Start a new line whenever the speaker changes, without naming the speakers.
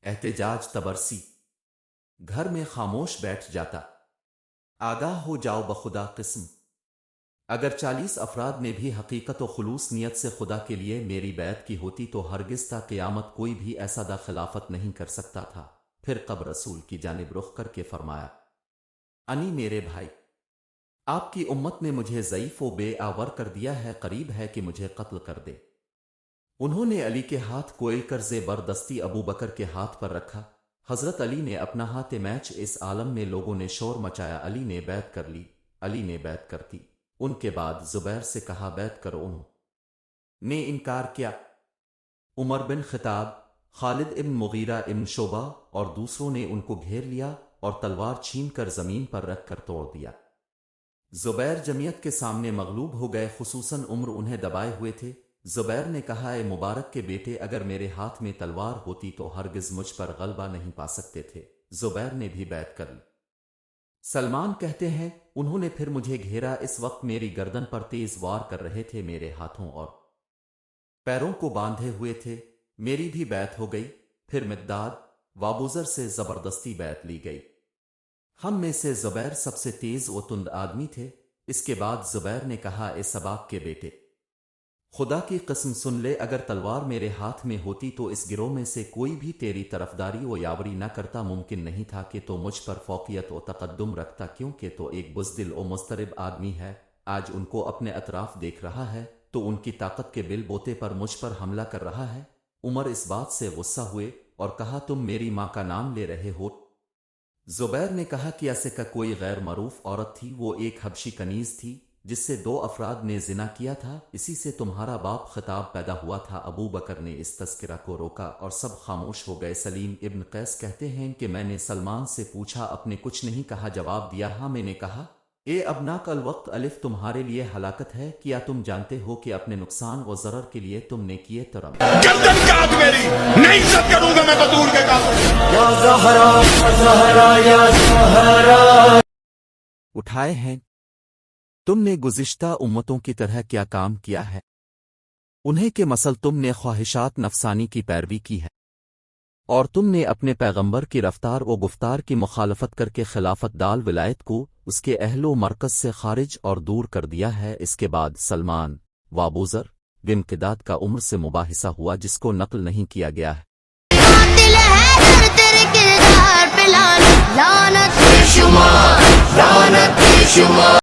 احتجاج تبرسی گھر میں خاموش بیٹھ جاتا۔ آگاہ ہو جاؤ بخدا قسم، اگر 40 افراد نے بھی حقیقت و خلوص نیت سے خدا کے لیے میری بیعت کی ہوتی تو ہرگز تا قیامت کوئی بھی ایسا دا خلافت نہیں کر سکتا تھا۔ پھر قبر رسول کی جانب رخ کر کے فرمایا، انی میرے بھائی، آپ کی امت نے مجھے ضعیف و بے آور کر دیا ہے، قریب ہے کہ مجھے قتل کر دے۔ انہوں نے علی کے ہاتھ کوئل کر زبردستی ابو بکر کے ہاتھ پر رکھا۔ حضرت علی نے اپنا ہاتھ میچ، اس عالم میں لوگوں نے شور مچایا، علی نے بیعت کر لی، علی نے بیعت کر دی۔ ان کے بعد زبیر سے کہا بیعت کرو، انہوں نے انکار کیا۔ عمر بن خطاب، خالد ابن مغیرہ ابن شعبہ اور دوسروں نے ان کو گھیر لیا اور تلوار چھین کر زمین پر رکھ کر توڑ دیا۔ زبیر جمعیت کے سامنے مغلوب ہو گئے، خصوصاً عمر انہیں دبائے ہوئے تھے۔ زبیر نے کہا، اے مبارک کے بیٹے، اگر میرے ہاتھ میں تلوار ہوتی تو ہرگز مجھ پر غلبہ نہیں پا سکتے تھے۔ زبیر نے بھی بیعت کر لی۔ سلمان کہتے ہیں، انہوں نے پھر مجھے گھیرا، اس وقت میری گردن پر تیز وار کر رہے تھے، میرے ہاتھوں اور پیروں کو باندھے ہوئے تھے۔ میری بھی بیعت ہو گئی۔ پھر مقداد وابوذر سے زبردستی بیعت لی گئی۔ ہم میں سے زبیر سب سے تیز و تند آدمی تھے۔ اس کے بعد زبیر نے کہا، اے سباق کے بیٹے، خدا کی قسم سن لے، اگر تلوار میرے ہاتھ میں ہوتی تو اس گروہ میں سے کوئی بھی تیری طرفداری و یاوری نہ کرتا۔ ممکن نہیں تھا کہ تو مجھ پر فوقیت و تقدم رکھتا، کیونکہ تو ایک بزدل و مضطرب آدمی ہے۔ آج ان کو اپنے اطراف دیکھ رہا ہے تو ان کی طاقت کے بل بوتے پر مجھ پر حملہ کر رہا ہے۔ عمر اس بات سے غصہ ہوئے اور کہا، تم میری ماں کا نام لے رہے ہو؟ زبیر نے کہا کہ ایسے کا کوئی غیر معروف عورت تھی، وہ ایک حبشی کنیز تھی جس سے 2 افراد نے زنا کیا تھا، اسی سے تمہارا باپ خطاب پیدا ہوا تھا۔ ابو بکر نے اس تذکرہ کو روکا اور سب خاموش ہو گئے۔ سلیم ابن قیس کہتے ہیں کہ میں نے سلمان سے پوچھا، اپنے کچھ نہیں کہا، جواب دیا، ہاں میں نے کہا، اے ابناک الوقت، الف تمہارے لیے ہلاکت ہے، کیا تم جانتے ہو کہ اپنے نقصان و ضرر کے لیے تم نے کیے ترم
گردن کاٹ میری، نہیں عزت کروں گا میں بطور کے کافر۔
یا زہرا زہرا یا زہرا
اٹھائے ہیں۔ تم نے گزشتہ امتوں کی طرح کیا کام کیا ہے؟ انہیں کہ مثل تم نے خواہشات نفسانی کی پیروی کی ہے اور تم نے اپنے پیغمبر کی رفتار و گفتار کی مخالفت کر کے خلافت دال ولایت کو اس کے اہل و مرکز سے خارج اور دور کر دیا ہے۔ اس کے بعد سلمان وابوذر بن قداد کا عمر سے مباحثہ ہوا، جس کو نقل نہیں کیا گیا ہے۔
قاتل ہے تیرے کردار پہ لعنت، لعنت بے شمار، لعنت بے شمار۔